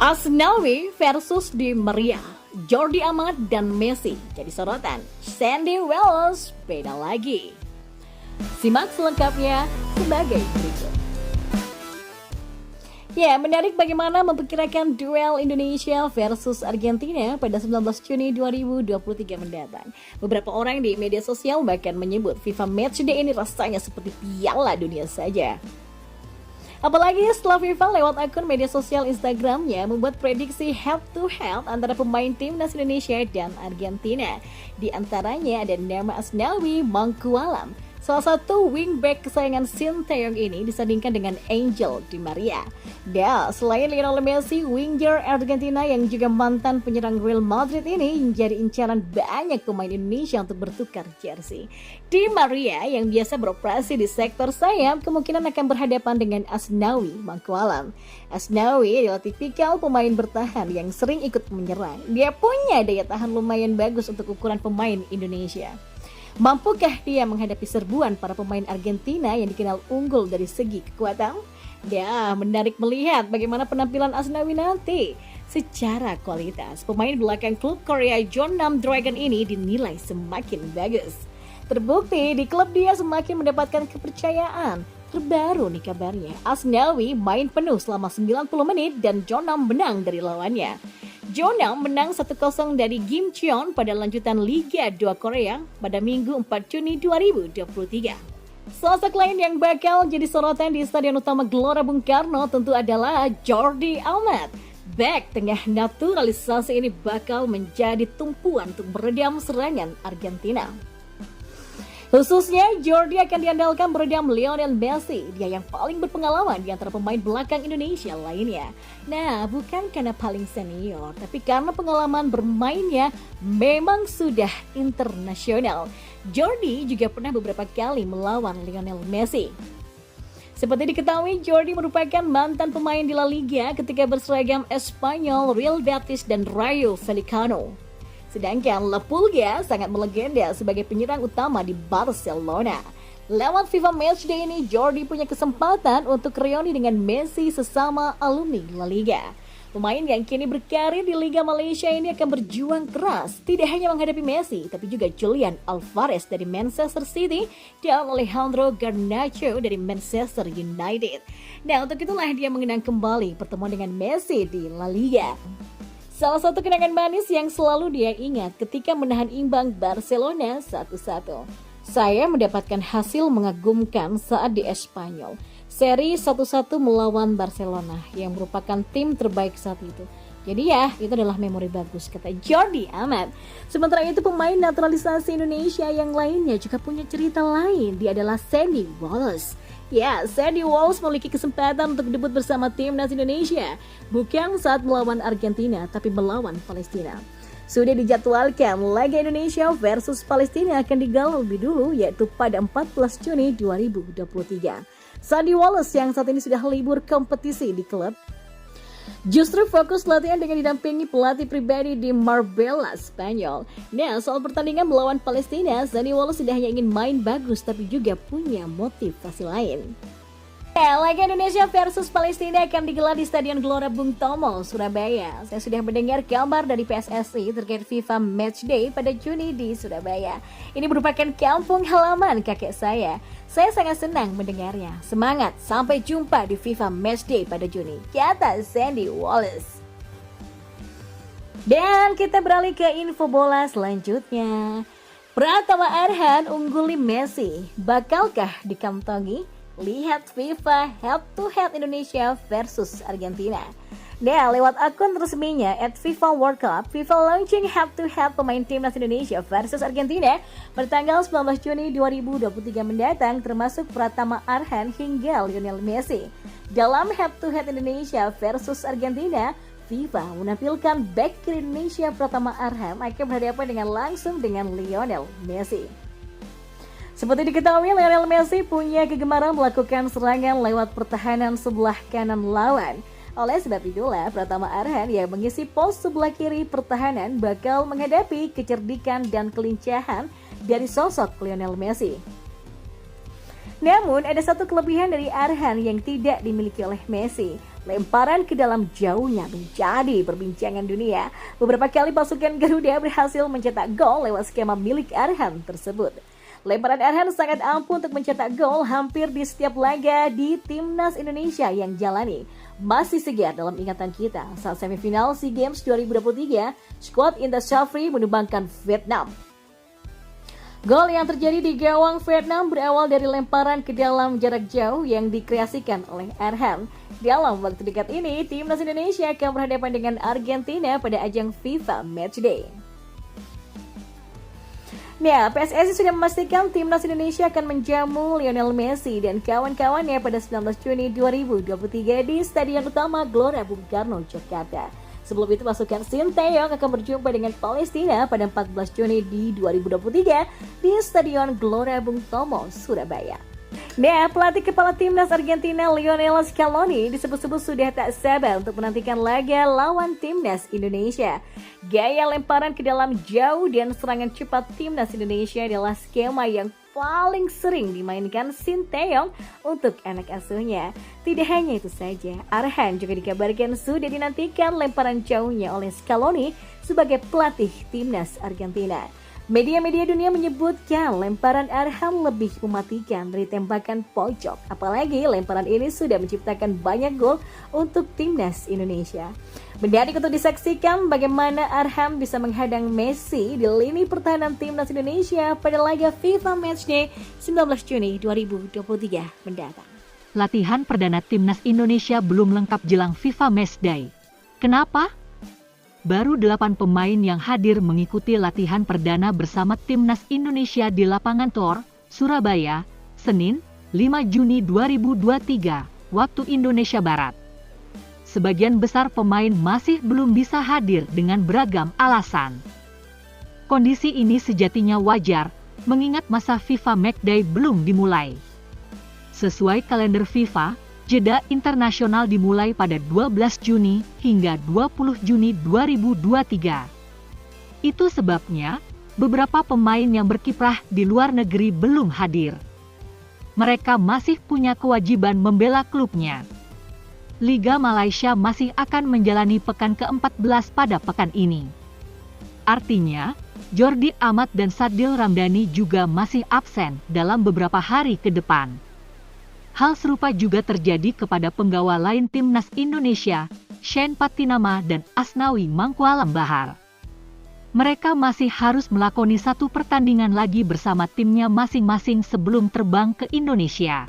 Asnawi versus Di Maria, Jordi Amat dan Messi jadi sorotan. Sandy Wells beda lagi. Simak selengkapnya sebagai berikut. Ya, menarik bagaimana memperkirakan duel Indonesia versus Argentina pada 19 Juni 2023 mendatang. Beberapa orang di media sosial bahkan menyebut FIFA Matchday ini rasanya seperti Piala Dunia saja. Apalagi setelah FIFA lewat akun media sosial Instagramnya membuat prediksi head to head antara pemain timnas Indonesia dan Argentina. Di antaranya ada nama Asnawi Mangkualam, salah satu wingback kesayangan Sinteyong ini disandingkan dengan Angel Di Maria. Dan selain Lionel Messi, winger Argentina yang juga mantan penyerang Real Madrid ini menjadi incaran banyak pemain Indonesia untuk bertukar jersey. Di Maria yang biasa beroperasi di sektor sayap kemungkinan akan berhadapan dengan Asnawi Mangkualam. Asnawi adalah tipikal pemain bertahan yang sering ikut menyerang. Dia punya daya tahan lumayan bagus untuk ukuran pemain Indonesia. Mampukah dia menghadapi serbuan para pemain Argentina yang dikenal unggul dari segi kekuatan? Ya, menarik melihat bagaimana penampilan Asnawi nanti. Secara kualitas, pemain belakang klub Korea Jeonnam Dragon ini dinilai semakin bagus. Terbukti di klub dia semakin mendapatkan kepercayaan. Terbaru nih kabarnya, Asnawi main penuh selama 90 menit dan Jeonnam menang dari lawannya. Jeonnam menang 1-0 dari Gimcheon pada lanjutan Liga 2 Korea pada Minggu 4 Juni 2023. Sosok lain yang bakal jadi sorotan di Stadion Utama Gelora Bung Karno tentu adalah Jordi Amat. Back tengah naturalisasi ini bakal menjadi tumpuan untuk meredam serangan Argentina. Khususnya, Jordi akan diandalkan meredam Lionel Messi, dia yang paling berpengalaman di antara pemain belakang Indonesia lainnya. Nah, bukan karena paling senior, tapi karena pengalaman bermainnya memang sudah internasional. Jordi juga pernah beberapa kali melawan Lionel Messi. Seperti diketahui, Jordi merupakan mantan pemain di La Liga ketika berseragam Espanyol, Real Betis, dan Rayo Vallecano. Sedangkan La Pulga sangat melegenda sebagai penyerang utama di Barcelona. Lewat FIFA Matchday ini, Jordi punya kesempatan untuk reuni dengan Messi sesama alumni La Liga. Pemain yang kini berkarir di Liga Malaysia ini akan berjuang keras, tidak hanya menghadapi Messi, tapi juga Julian Alvarez dari Manchester City dan Alejandro Garnacho dari Manchester United. Nah, untuk itulah dia mengenang kembali pertemuan dengan Messi di La Liga. Salah satu kenangan manis yang selalu dia ingat ketika menahan imbang Barcelona 1-1. Saya mendapatkan hasil mengagumkan saat di Espanyol. Seri 1-1 melawan Barcelona yang merupakan tim terbaik saat itu. Jadi ya, itu adalah memori bagus, kata Jordi Amat. Sementara itu pemain naturalisasi Indonesia yang lainnya juga punya cerita lain. Dia adalah Sandy Wallace. Ya, Sandy Wallace memiliki kesempatan untuk debut bersama timnas Indonesia. Bukan saat melawan Argentina, tapi melawan Palestina. Sudah dijadwalkan laga Indonesia versus Palestina akan digelar lebih dulu, yaitu pada 14 Juni 2023. Sandy Wallace yang saat ini sudah libur kompetisi di klub, justru fokus latihan dengan didampingi pelatih pribadi di Marbella, Spanyol. Nah, soal pertandingan melawan Palestina, Sandy Wallace tidak hanya ingin main bagus, tapi juga punya motivasi lain. Laga Indonesia versus Palestina akan digelar di Stadion Gelora Bung Tomo, Surabaya. Saya sudah mendengar kabar dari PSSI terkait FIFA Matchday pada Juni di Surabaya. Ini merupakan kampung halaman kakek saya. Saya sangat senang mendengarnya. Semangat, sampai jumpa di FIFA Matchday pada Juni, kata Sandy Wallace. Dan kita beralih ke info bola selanjutnya. Pratama Arhan ungguli Messi, bakalkah dikantongi? Lihat FIFA head-to-head Indonesia versus Argentina. Nah, lewat akun resminya @FIFA World Cup, FIFA launching head-to-head pemain timnas Indonesia versus Argentina pada tanggal 19 Juni 2023 mendatang, termasuk Pratama Arhan hingga Lionel Messi. Dalam head-to-head Indonesia versus Argentina, FIFA menampilkan back kiri Indonesia Pratama Arhan akan berhadapan langsung dengan Lionel Messi. Seperti diketahui, Lionel Messi punya kegemaran melakukan serangan lewat pertahanan sebelah kanan lawan. Oleh sebab itulah, Pratama Arhan yang mengisi pos sebelah kiri pertahanan bakal menghadapi kecerdikan dan kelincahan dari sosok Lionel Messi. Namun, ada satu kelebihan dari Arhan yang tidak dimiliki oleh Messi. lemparan ke dalam jauhnya menjadi perbincangan dunia. Beberapa kali pasukan Garuda berhasil mencetak gol lewat skema milik Arhan tersebut. Lemparan Arhan sangat ampuh untuk mencetak gol hampir di setiap laga di Timnas Indonesia yang jalani. Masih segar dalam ingatan kita saat semifinal SEA Games 2023, skuad Indra Syafri menumbangkan Vietnam. Gol yang terjadi di gawang Vietnam berawal dari lemparan ke dalam jarak jauh yang dikreasikan oleh Arhan. Dalam waktu dekat ini, Timnas Indonesia akan berhadapan dengan Argentina pada ajang FIFA Matchday. Nah, PSSI sudah memastikan Timnas Indonesia akan menjamu Lionel Messi dan kawan-kawannya pada 19 Juni 2023 di Stadion Utama Gelora Bung Karno, Jakarta. Sebelum itu pasukan Sinteyong akan berjumpa dengan Palestina pada 14 Juni di 2023 di Stadion Gelora Bung Tomo, Surabaya. Nah, pelatih kepala timnas Argentina Lionel Scaloni disebut-sebut sudah tak sabar untuk menantikan laga lawan timnas Indonesia. Gaya lemparan ke dalam jauh dan serangan cepat timnas Indonesia adalah skema yang paling sering dimainkan Sinteyong untuk anak asuhnya. Tidak hanya itu saja, Arhan juga dikabarkan sudah dinantikan lemparan jauhnya oleh Scaloni sebagai pelatih timnas Argentina. Media-media dunia menyebutkan lemparan Arhan lebih mematikan dari tembakan pojok. Apalagi lemparan ini sudah menciptakan banyak gol untuk timnas Indonesia. Mendadak untuk disaksikan bagaimana Arhan bisa menghadang Messi di lini pertahanan timnas Indonesia pada laga FIFA Matchday 19 Juni 2023 mendatang. Latihan perdana timnas Indonesia belum lengkap jelang FIFA Matchday. Kenapa? Baru 8 pemain yang hadir mengikuti latihan perdana bersama timnas Indonesia di lapangan Tor, Surabaya, Senin, 5 Juni 2023, waktu Indonesia Barat. Sebagian besar pemain masih belum bisa hadir dengan beragam alasan. Kondisi ini sejatinya wajar, mengingat masa FIFA Matchday belum dimulai. Sesuai kalender FIFA, jeda internasional dimulai pada 12 Juni hingga 20 Juni 2023. Itu sebabnya, beberapa pemain yang berkiprah di luar negeri belum hadir. Mereka masih punya kewajiban membela klubnya. Liga Malaysia masih akan menjalani pekan ke-14 pada pekan ini. Artinya, Jordi Amat dan Sadil Ramdhani juga masih absen dalam beberapa hari ke depan. Hal serupa juga terjadi kepada penggawa lain timnas Indonesia, Shane Patinama dan Asnawi Mangkualam Bahar. Mereka masih harus melakoni satu pertandingan lagi bersama timnya masing-masing sebelum terbang ke Indonesia.